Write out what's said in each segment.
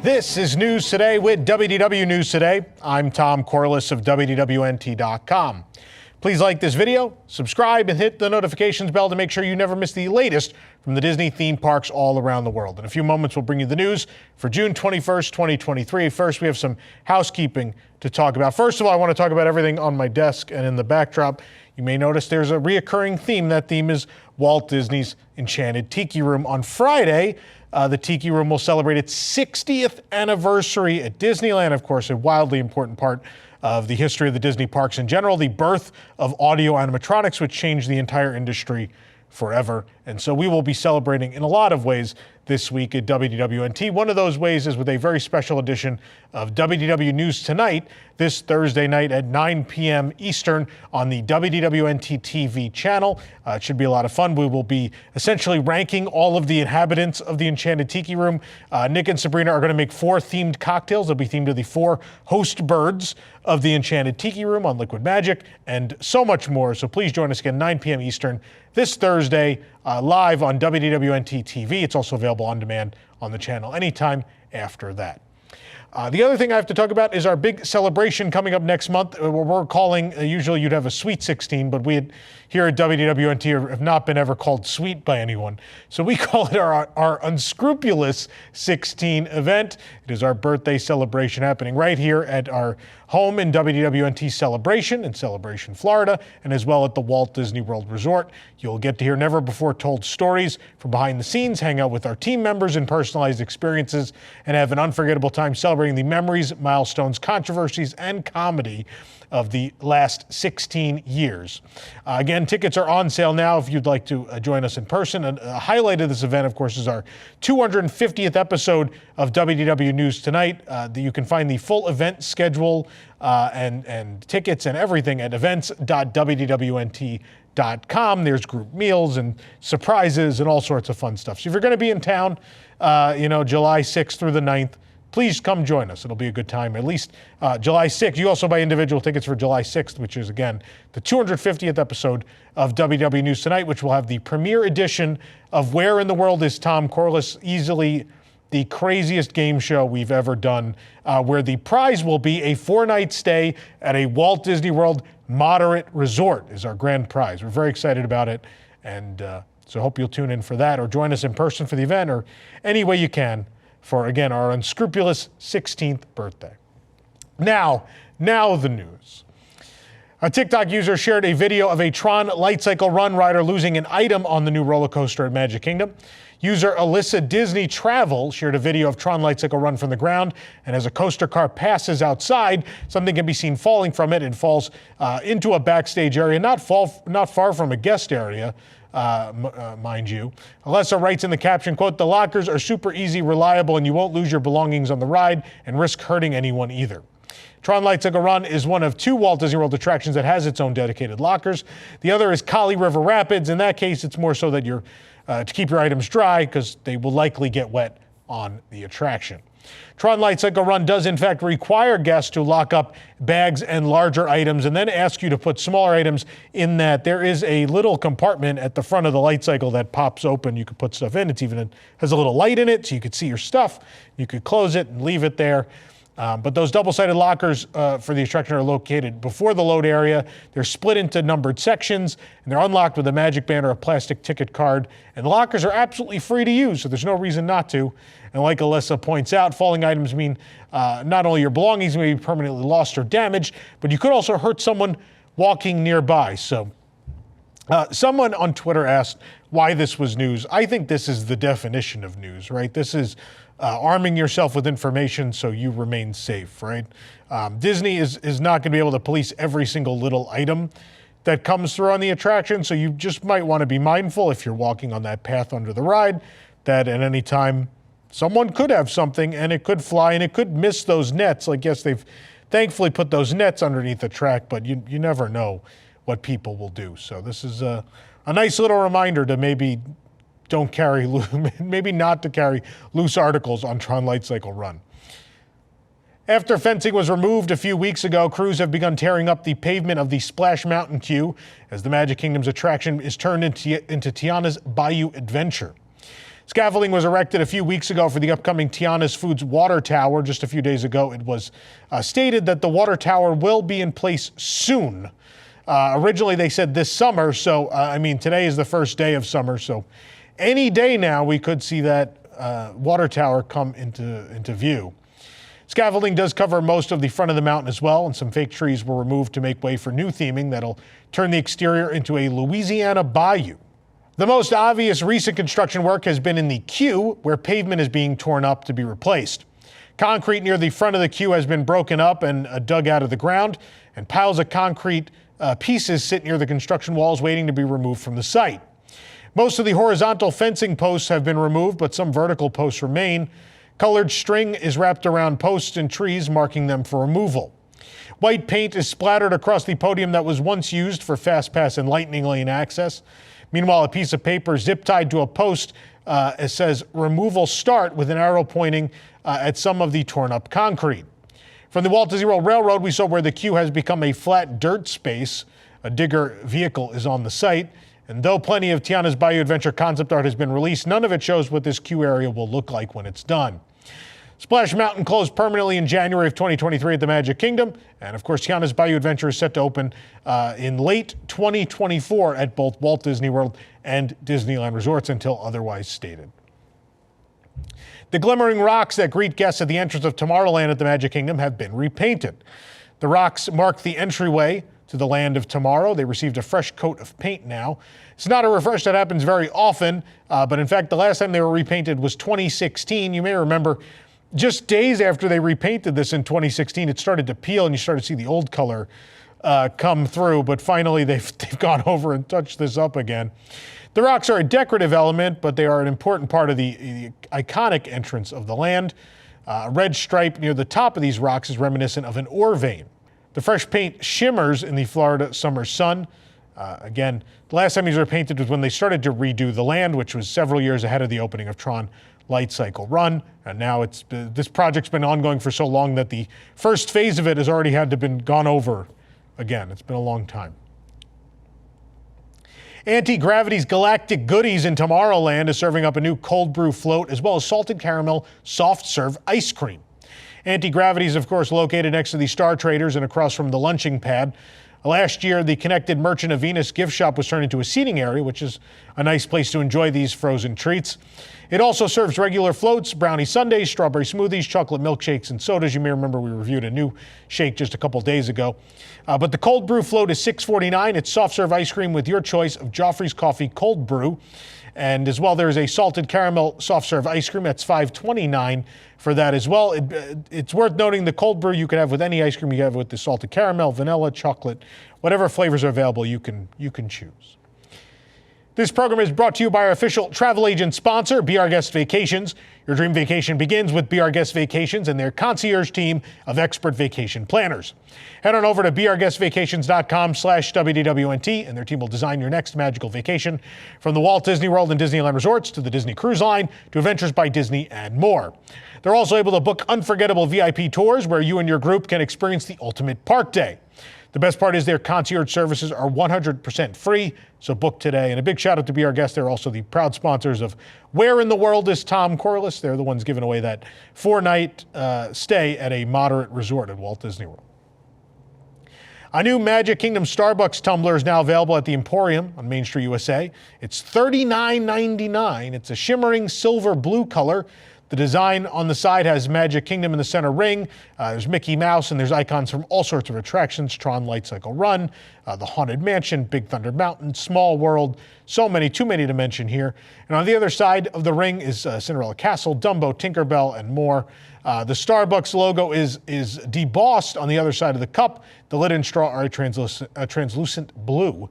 This is News Today with WDW News Today. I'm Tom Corliss of WDWNT.com. Please like this video, subscribe, and hit the notifications bell to make sure you never miss the latest from the Disney theme parks all around the world. In a few moments, we'll bring you the news for June 21st, 2023. First, we have some housekeeping to talk about. First of all, I want to talk about everything on my desk and in the backdrop. You may notice there's a reoccurring theme. That theme is Walt Disney's Enchanted Tiki Room. On Friday, the Tiki Room will celebrate its 60th anniversary at Disneyland. Of course, a wildly important part of the history of the Disney parks in general, the birth of audio animatronics, which changed the entire industry forever. And so we will be celebrating in a lot of ways this week at WDWNT. One of those ways is with a very special edition of WDW News Tonight, this Thursday night at 9 p.m. Eastern on the WDWNT TV channel. It should be a lot of fun. We will be essentially ranking all of the inhabitants of the Enchanted Tiki Room. Nick and Sabrina are going to make 4 themed cocktails. They'll be themed to the 4 host birds of the Enchanted Tiki Room on Liquid Magic and so much more. So please join us again, 9 p.m. Eastern this Thursday, live on WDWNT TV. It's also available on demand on the channel anytime after that. The other thing I have to talk about is our big celebration coming up next month. We're calling, usually you'd have a Sweet 16, but we here at WDWNT have not been ever called sweet by anyone. So we call it our Unscrupulous 16 event. It is our birthday celebration happening right here at our home in WDWNT Celebration in Celebration, Florida, and as well at the Walt Disney World Resort. You'll get to hear never-before-told stories from behind the scenes, hang out with our team members in personalized experiences, and have an unforgettable time celebrating the memories, milestones, controversies, and comedy of the last 16 years. Again, tickets are on sale now if you'd like to join us in person. And a highlight of this event, of course, is our 250th episode of WDW News Tonight. You can find the full event schedule and tickets and everything at events.wdwnt.com. There's group meals and surprises and all sorts of fun stuff. So if you're going to be in town, July 6th through the 9th, please come join us. It'll be a good time. At least July 6th. You also buy individual tickets for July 6th, which is, again, the 250th episode of WDW News Tonight, which will have the premiere edition of Where in the World is Tom Corliss, easily the craziest game show we've ever done, where the prize will be a 4-night stay at a Walt Disney World moderate resort is our grand prize. We're very excited about it, and so hope you'll tune in for that or join us in person for the event or any way you can for, again, our Unscrupulous 16th birthday. Now the news. A TikTok user shared a video of a TRON Lightcycle run rider losing an item on the new roller coaster at Magic Kingdom. User Alyssa Disney Travel shared a video of TRON Lightcycle run from the ground, and as a coaster car passes outside, something can be seen falling from it and falls into a backstage area, not far from a guest area, mind you. Alyssa writes in the caption, quote, "The lockers are super easy, reliable, and you won't lose your belongings on the ride and risk hurting anyone either." TRON Lightcycle Run is one of 2 Walt Disney World attractions that has its own dedicated lockers. The other is Kali River Rapids. In that case, it's more so that you're to keep your items dry because they will likely get wet on the attraction. TRON Lightcycle Run does in fact require guests to lock up bags and larger items and then ask you to put smaller items in that. There is a little compartment at the front of the Lightcycle that pops open. You could put stuff in. It has a little light in it so you could see your stuff. You could close it and leave it there. But those double-sided lockers for the attraction are located before the load area. They're split into numbered sections, and they're unlocked with a magic band or a plastic ticket card. And the lockers are absolutely free to use, so there's no reason not to. And like Alyssa points out, falling items mean not only your belongings may be permanently lost or damaged, but you could also hurt someone walking nearby. So someone on Twitter asked why this was news. I think this is the definition of news, right? This is arming yourself with information so you remain safe, right? Disney is not going to be able to police every single little item that comes through on the attraction, so you just might want to be mindful if you're walking on that path under the ride that at any time someone could have something and it could fly and it could miss those nets. Like, yes, they've thankfully put those nets underneath the track, but you never know what people will do. So this is a nice little reminder to maybe not to carry loose articles on TRON Lightcycle Run. After fencing was removed a few weeks ago, crews have begun tearing up the pavement of the Splash Mountain queue as the Magic Kingdom's attraction is turned into Tiana's Bayou Adventure. Scaffolding was erected a few weeks ago for the upcoming Tiana's Foods water tower. Just a few days ago, it was stated that the water tower will be in place soon. Originally, they said this summer, so today is the first day of summer, so any day now we could see that water tower come into view. Scaffolding does cover most of the front of the mountain as well, and some fake trees were removed to make way for new theming that'll turn the exterior into a Louisiana bayou. The most obvious recent construction work has been in the queue, where pavement is being torn up to be replaced. Concrete near the front of the queue has been broken up and dug out of the ground, and piles of concrete pieces sit near the construction walls waiting to be removed from the site. Most of the horizontal fencing posts have been removed, but some vertical posts remain. Colored string is wrapped around posts and trees, marking them for removal. White paint is splattered across the podium that was once used for Fast Pass and Lightning Lane access. Meanwhile, a piece of paper zip-tied to a post it says removal start with an arrow pointing at some of the torn up concrete. From the Walt Disney World Railroad, we saw where the queue has become a flat dirt space. A digger vehicle is on the site. And though plenty of Tiana's Bayou Adventure concept art has been released, none of it shows what this queue area will look like when it's done. Splash Mountain closed permanently in January of 2023 at the Magic Kingdom. And of course, Tiana's Bayou Adventure is set to open in late 2024 at both Walt Disney World and Disneyland Resorts until otherwise stated. The glimmering rocks that greet guests at the entrance of Tomorrowland at the Magic Kingdom have been repainted. The rocks mark the entryway to the land of tomorrow. They received a fresh coat of paint now. It's not a refresh that happens very often, but in fact, the last time they were repainted was 2016. You may remember just days after they repainted this in 2016, it started to peel and you started to see the old color come through, but finally they've gone over and touched this up again. The rocks are a decorative element, but they are an important part of the iconic entrance of the land. A red stripe near the top of these rocks is reminiscent of an ore vein. The fresh paint shimmers in the Florida summer sun. Again, the last time these were painted was when they started to redo the land, which was several years ahead of the opening of TRON Lightcycle Run. And now this project's been ongoing for so long that the first phase of it has already had to been gone over again. It's been a long time. Anti-Gravity's Galactic Goodies in Tomorrowland is serving up a new cold brew float as well as salted caramel soft serve ice cream. Anti-Gravity is, of course, located next to the Star Traders and across from the lunching pad. Last year, the Connected Merchant of Venus gift shop was turned into a seating area, which is a nice place to enjoy these frozen treats. It also serves regular floats, brownie sundaes, strawberry smoothies, chocolate milkshakes, and sodas. You may remember we reviewed a new shake just a couple days ago. But the cold brew float is $6.49. It's soft serve ice cream with your choice of Joffrey's Coffee Cold Brew. And as well, there's a salted caramel soft serve ice cream. That's $5.29 for that as well. It's worth noting the cold brew you can have with any ice cream you have with the salted caramel, vanilla, chocolate, whatever flavors are available, you can choose. This program is brought to you by our official travel agent sponsor, Be Our Guest Vacations. Your dream vacation begins with Be Our Guest Vacations and their concierge team of expert vacation planners. Head on over to beourguestvacations.com/WDWNT and their team will design your next magical vacation, from the Walt Disney World and Disneyland Resorts to the Disney Cruise Line to Adventures by Disney and more. They're also able to book unforgettable VIP tours where you and your group can experience the ultimate park day. The best part is their concierge services are 100% free, so book today. And a big shout out to Be Our Guest. They're also the proud sponsors of Where in the World is Tom Corliss? They're the ones giving away that 4-night stay at a moderate resort at Walt Disney World. A new Magic Kingdom Starbucks tumbler is now available at the Emporium on Main Street, USA. It's $39.99. It's a shimmering silver blue color. The design on the side has Magic Kingdom in the center ring. There's Mickey Mouse, and there's icons from all sorts of attractions: TRON Lightcycle Run, the Haunted Mansion, Big Thunder Mountain, Small World. So many, too many to mention here. And on the other side of the ring is Cinderella Castle, Dumbo, Tinkerbell, and more. The Starbucks logo is debossed on the other side of the cup. The lid and straw are a translucent blue.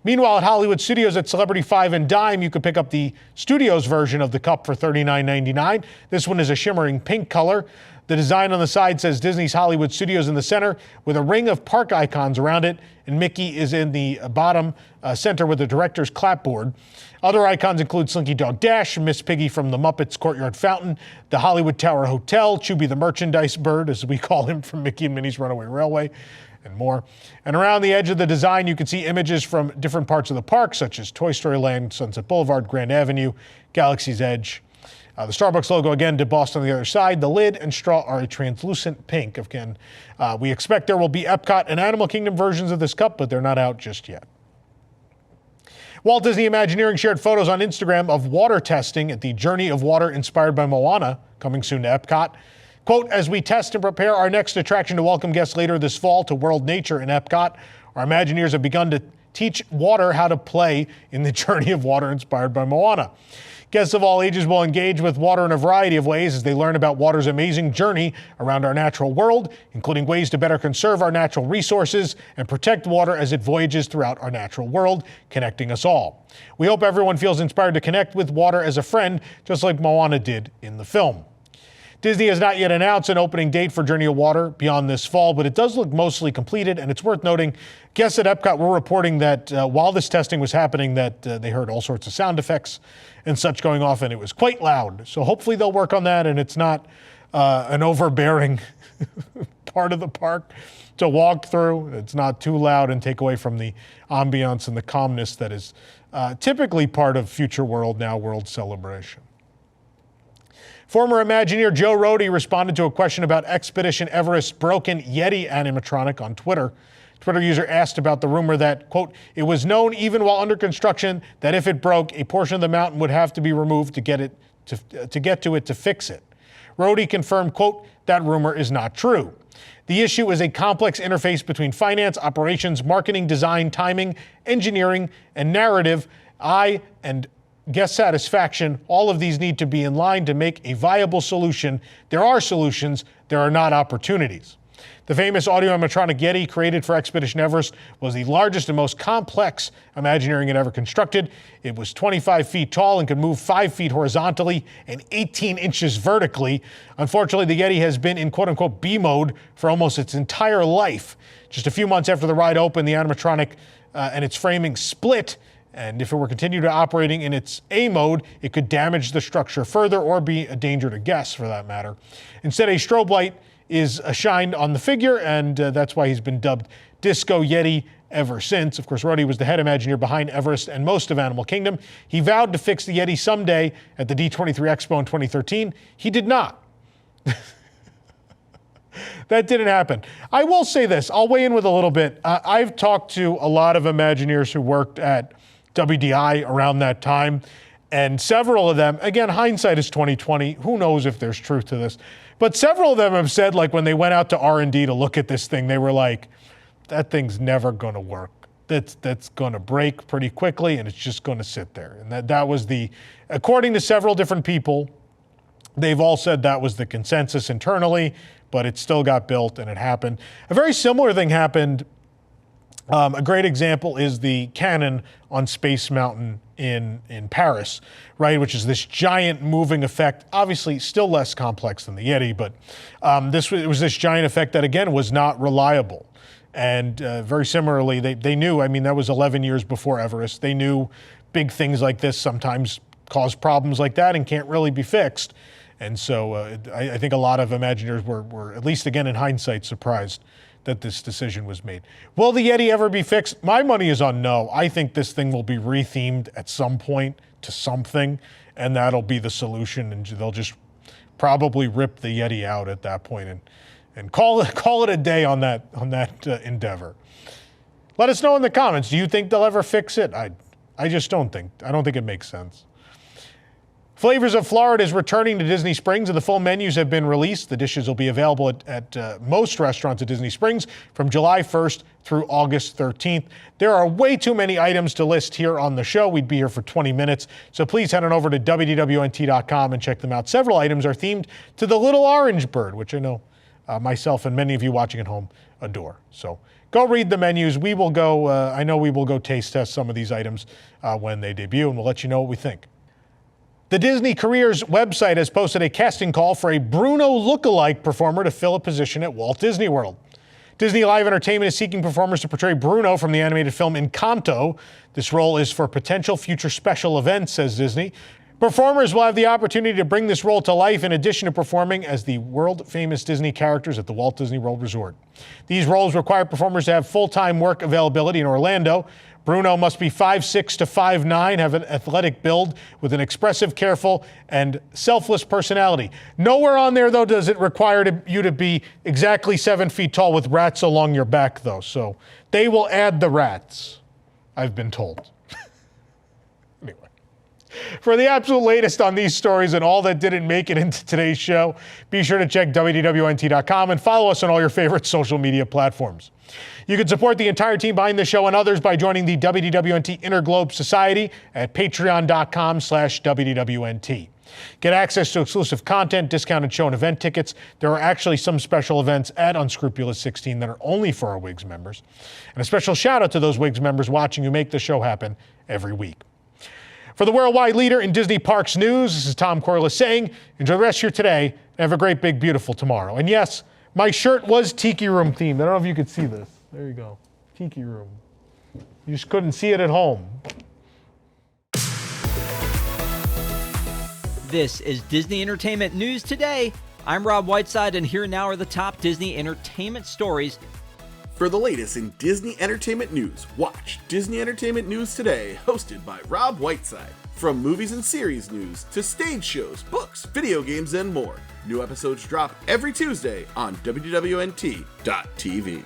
Meanwhile, at Hollywood Studios at Celebrity 5 and Dime, you could pick up the Studios version of the cup for $39.99. This one is a shimmering pink color. The design on the side says Disney's Hollywood Studios in the center with a ring of park icons around it, and Mickey is in the bottom center with the director's clapboard. Other icons include Slinky Dog Dash, Miss Piggy from the Muppets Courtyard Fountain, the Hollywood Tower Hotel, Chubby the Merchandise Bird, as we call him from Mickey and Minnie's Runaway Railway, and more. And around the edge of the design, you can see images from different parts of the park, such as Toy Story Land, Sunset Boulevard, Grand Avenue, Galaxy's Edge. The Starbucks logo, again, embossed on the other side. The lid and straw are a translucent pink. Again, we expect there will be EPCOT and Animal Kingdom versions of this cup, but they're not out just yet. Walt Disney Imagineering shared photos on Instagram of water testing at the Journey of Water inspired by Moana, coming soon to EPCOT. Quote, as we test and prepare our next attraction to welcome guests later this fall to World Nature in EPCOT, our Imagineers have begun to teach water how to play in the Journey of Water inspired by Moana. Guests of all ages will engage with water in a variety of ways as they learn about water's amazing journey around our natural world, including ways to better conserve our natural resources and protect water as it voyages throughout our natural world, connecting us all. We hope everyone feels inspired to connect with water as a friend, just like Moana did in the film. Disney has not yet announced an opening date for Journey of Water beyond this fall, but it does look mostly completed, and it's worth noting, guests at EPCOT were reporting that while this testing was happening, that they heard all sorts of sound effects and such going off, and it was quite loud. So hopefully they'll work on that, and it's not an overbearing part of the park to walk through. It's not too loud and take away from the ambiance and the calmness that is typically part of Future World, now World Celebration. Former Imagineer Joe Rohde responded to a question about Expedition Everest's broken Yeti animatronic on Twitter. Twitter user asked about the rumor that, quote, it was known even while under construction that if it broke, a portion of the mountain would have to be removed to get to it to fix it. Rohde confirmed, quote, that rumor is not true. The issue is a complex interface between finance, operations, marketing, design, timing, engineering, and narrative. And guest satisfaction, all of these need to be in line to make a viable solution. There are solutions, there are not opportunities. The famous audio animatronic Yeti created for Expedition Everest was the largest and most complex Imagineering had ever constructed. It was 25 feet tall and could move 5 feet horizontally and 18 inches vertically. Unfortunately, the Yeti has been in quote-unquote B mode for almost its entire life. Just a few months after the ride opened, the animatronic and its framing split. And if it were continued operating in its A mode, it could damage the structure further or be a danger to guests for that matter. Instead, a strobe light is shined on the figure, and that's why he's been dubbed Disco Yeti ever since. Of course, Rohde was the head Imagineer behind Everest and most of Animal Kingdom. He vowed to fix the Yeti someday at the D23 Expo in 2013. He did not. That didn't happen. I will say this. I'll weigh in with a little bit. I've talked to a lot of Imagineers who worked at WDI around that time, and several of them, again, hindsight is 2020. Who knows if there's truth to this? But several of them have said, like, when they went out to R&D to look at this thing, they were like, that thing's never going to work. That's going to break pretty quickly, and it's just going to sit there. And that was according to several different people, they've all said that was the consensus internally, but it still got built and it happened. A very similar thing happened. A great example is the cannon on Space Mountain in Paris, right? Which is this giant moving effect, obviously still less complex than the Yeti, but it was this giant effect that, again, was not reliable. And very similarly, they knew, I mean, that was 11 years before Everest. They knew big things like this sometimes cause problems like that and can't really be fixed. And so I think a lot of Imagineers were, at least again in hindsight, surprised that this decision was made. Will the Yeti ever be fixed? My money is on no. I think this thing will be rethemed at some point to something, and that'll be the solution, and they'll just probably rip the Yeti out at that point and call it a day on that endeavor. Let us know in the comments. Do you think they'll ever fix it? I just don't think. I don't think it makes sense. Flavors of Florida is returning to Disney Springs, and the full menus have been released. The dishes will be available at most restaurants at Disney Springs from July 1st through August 13th. There are way too many items to list here on the show. We'd be here for 20 minutes, so please head on over to WDWNT.com and check them out. Several items are themed to the little orange bird, which I know myself and many of you watching at home adore. So go read the menus. We will go, I know we will go taste test some of these items when they debut, and we'll let you know what we think. The Disney Careers website has posted a casting call for a Bruno look-alike performer to fill a position at Walt Disney World. Disney Live Entertainment is seeking performers to portray Bruno from the animated film Encanto. This role is for potential future special events, says Disney. Performers will have the opportunity to bring this role to life in addition to performing as the world-famous Disney characters at the Walt Disney World Resort. These roles require performers to have full-time work availability in Orlando. Bruno must be 5'6" to 5'9", have an athletic build with an expressive, careful, and selfless personality. Nowhere on there, though, does it require you to be exactly 7 feet tall with rats along your back, though. So they will add the rats, I've been told. Anyway. For the absolute latest on these stories and all that didn't make it into today's show, be sure to check WDWNT.com and follow us on all your favorite social media platforms. You can support the entire team behind the show and others by joining the WDWNT Interglobe Society at patreon.com/WDWNT. Get access to exclusive content, discounted show and event tickets. There are actually some special events at Unscrupulous 16 that are only for our WIGS members. And a special shout out to those WIGS members watching who make the show happen every week. For the worldwide leader in Disney Parks news, this is Tom Corliss saying, enjoy the rest of your today and have a great, big, beautiful tomorrow. And yes, my shirt was Tiki Room themed. I don't know if you could see this. There you go. Tiki Room. You just couldn't see it at home. This is Disney Entertainment News Today. I'm Rob Whiteside, and here now are the top Disney entertainment stories. For the latest in Disney entertainment news, watch Disney Entertainment News Today, hosted by Rob Whiteside. From movies and series news to stage shows, books, video games, and more. New episodes drop every Tuesday on WDWNT.tv.